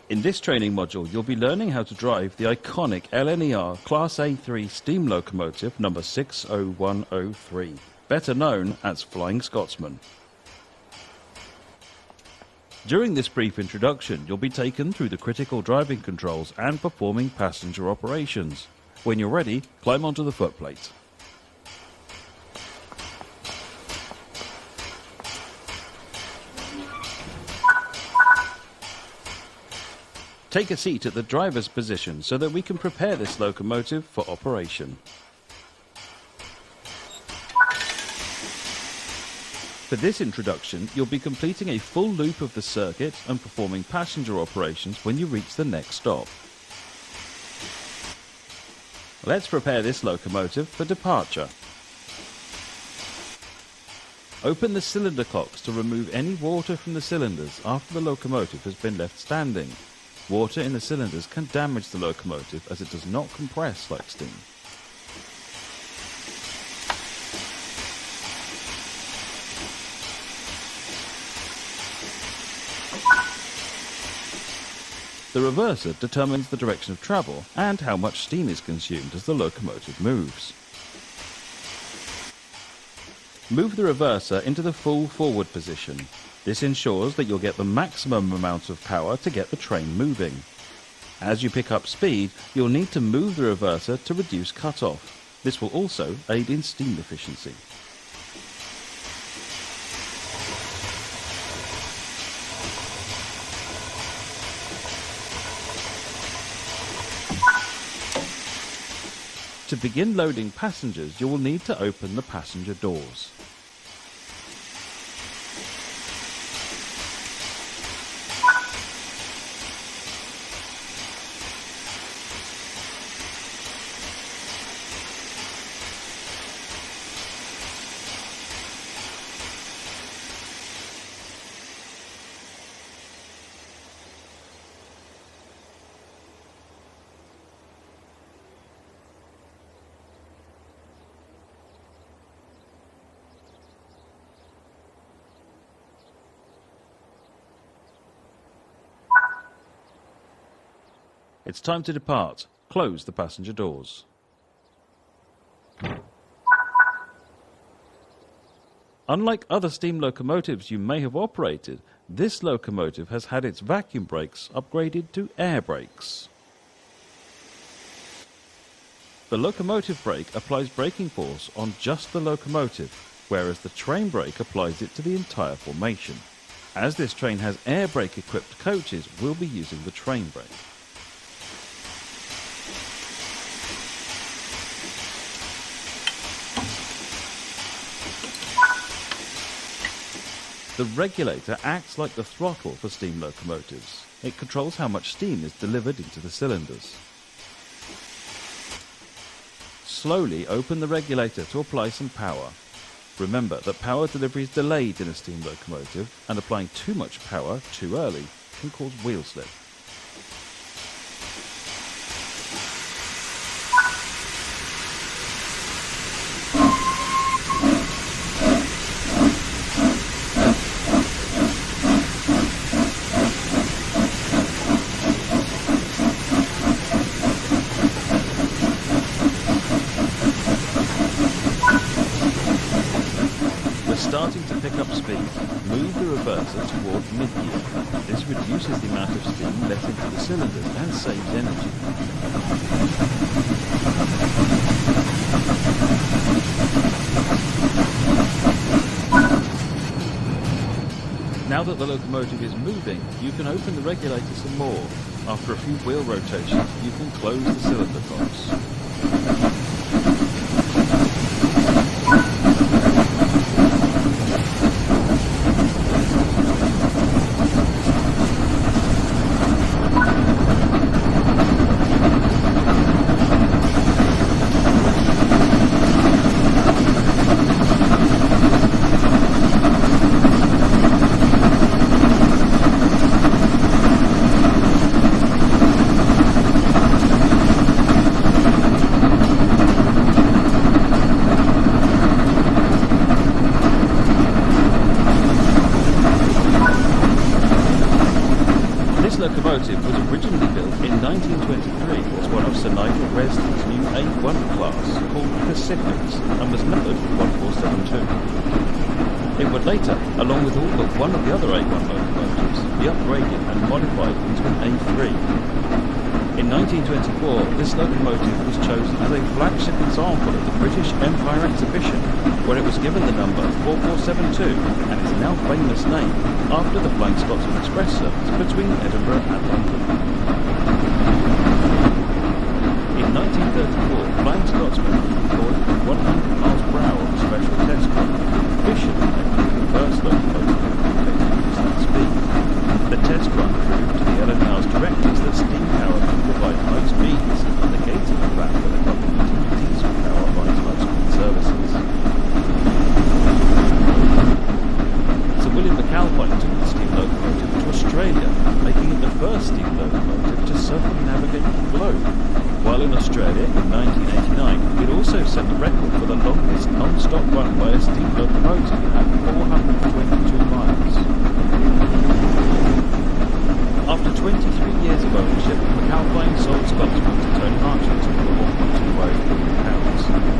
In this training module, you'll be learning how to drive the iconic LNER Class A3 steam locomotive number 60103, better known as Flying Scotsman. During this brief introduction, you'll be taken through the critical driving controls and performing passenger operations. When you're ready, climb onto the footplate. Take a seat at the driver's position so that we can prepare this locomotive for operation. For this introduction, you'll be completing a full loop of the circuit and performing passenger operations when you reach the next stop. Let's prepare this locomotive for departure. Open the cylinder cocks to remove any water from the cylinders after the locomotive has been left standing. Water in the cylinders can damage the locomotive as it does not compress like steam. The reverser determines the direction of travel and how much steam is consumed as the locomotive moves. Move the reverser into the full forward position. This ensures that you'll get the maximum amount of power to get the train moving. As you pick up speed, you'll need to move the reverser to reduce cut-off. This will also aid in steam efficiency. To begin loading passengers, you will need to open the passenger doors. It's time to depart. Close the passenger doors. Unlike other steam locomotives you may have operated, this locomotive has had its vacuum brakes upgraded to air brakes. The locomotive brake applies braking force on just the locomotive, whereas the train brake applies it to the entire formation. As this train has air brake equipped coaches, we'll be using the train brake. The regulator acts like the throttle for steam locomotives. It controls how much steam is delivered into the cylinders. Slowly open the regulator to apply some power. Remember that power delivery is delayed in a steam locomotive, and applying too much power too early can cause wheel slip. Starting to pick up speed, move the reverser toward mid-gear. This reduces the amount of steam let into the cylinders and saves energy. Now that the locomotive is moving, you can open the regulator some more. After a few wheel rotations, you can close the cylinder cocks. Locomotive was originally built in 1923 as one of Sir Nigel Reston's new A1 class called Pacifics and was numbered 1472. It would later, along with all but one of the other A1 locomotives, be upgraded and modified into an A3. In 1924, this locomotive was chosen as a flagship example at the British Empire Exhibition, where it was given the number 4472 and its now famous name after the Flying Scotsman Express service between Edinburgh and London. In 1934, Flying Scotsman employed 100 miles per hour on special test run, officially making the first locomotive to use that speed. The test run proved to the LNR's directors that steam power could provide high speeds, negating the fact that the company used diesel power on its high-speed services. Sir William McAlpine took the steam locomotive to Australia, making it the first steam locomotive to circumnavigate the globe. While in Australia in 1989, it also set the record for the longest non-stop run by a steam locomotive at 422 miles. After 23 years of ownership, McAlpine sold Scotsman to Tony Harchington for £1.25 million.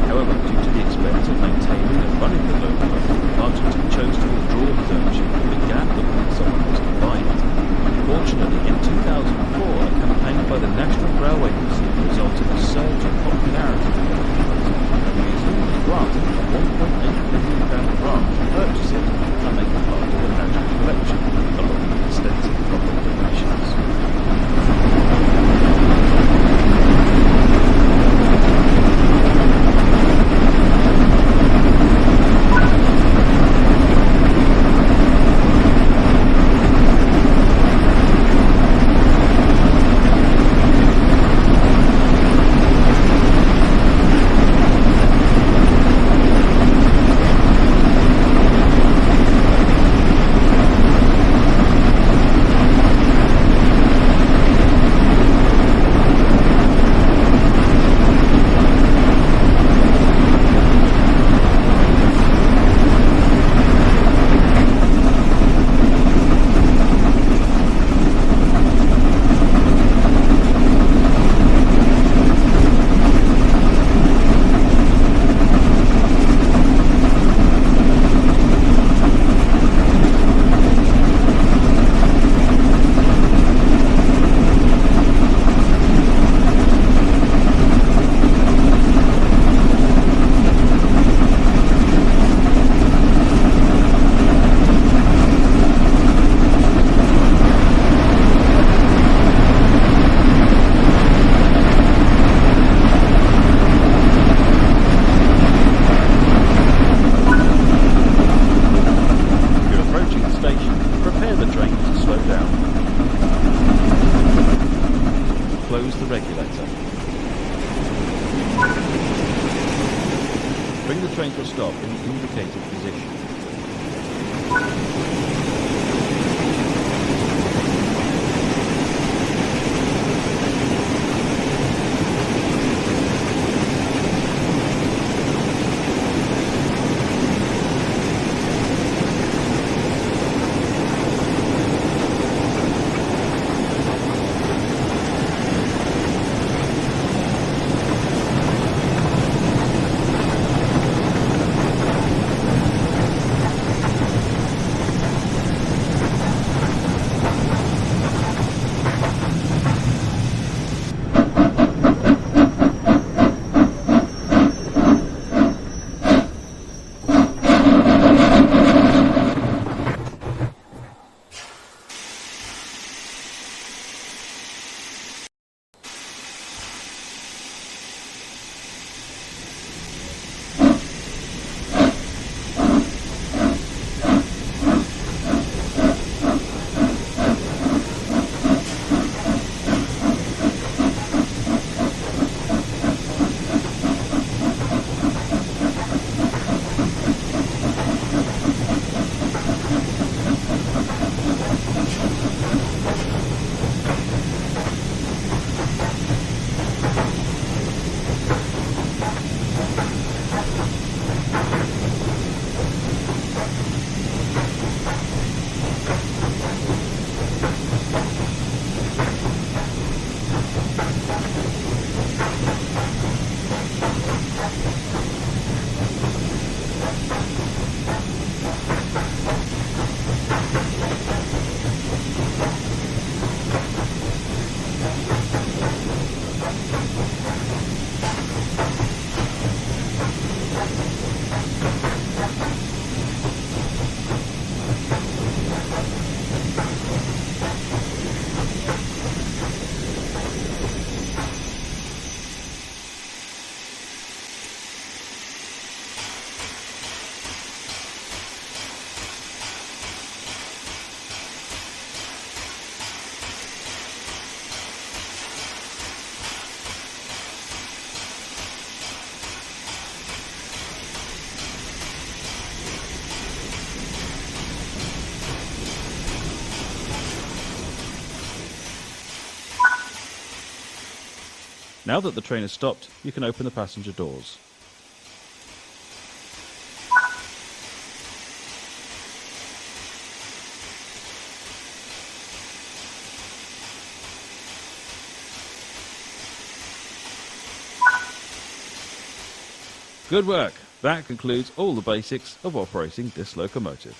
However, due to the expense of maintaining and running the locomotive, Harchington chose to withdraw his ownership and began looking for someone else to buy it. Fortunately, in 2004, a campaign by the National Railway Museum resulted in a surge in popularity for the locomotive, and the museum was granted a £1.8 million grant to purchase it and make it part of the national collection, along with extensive public donations. Close the regulator. Bring the train to a stop in the indicated position. Now that the train has stopped, you can open the passenger doors. Good work! That concludes all the basics of operating this locomotive.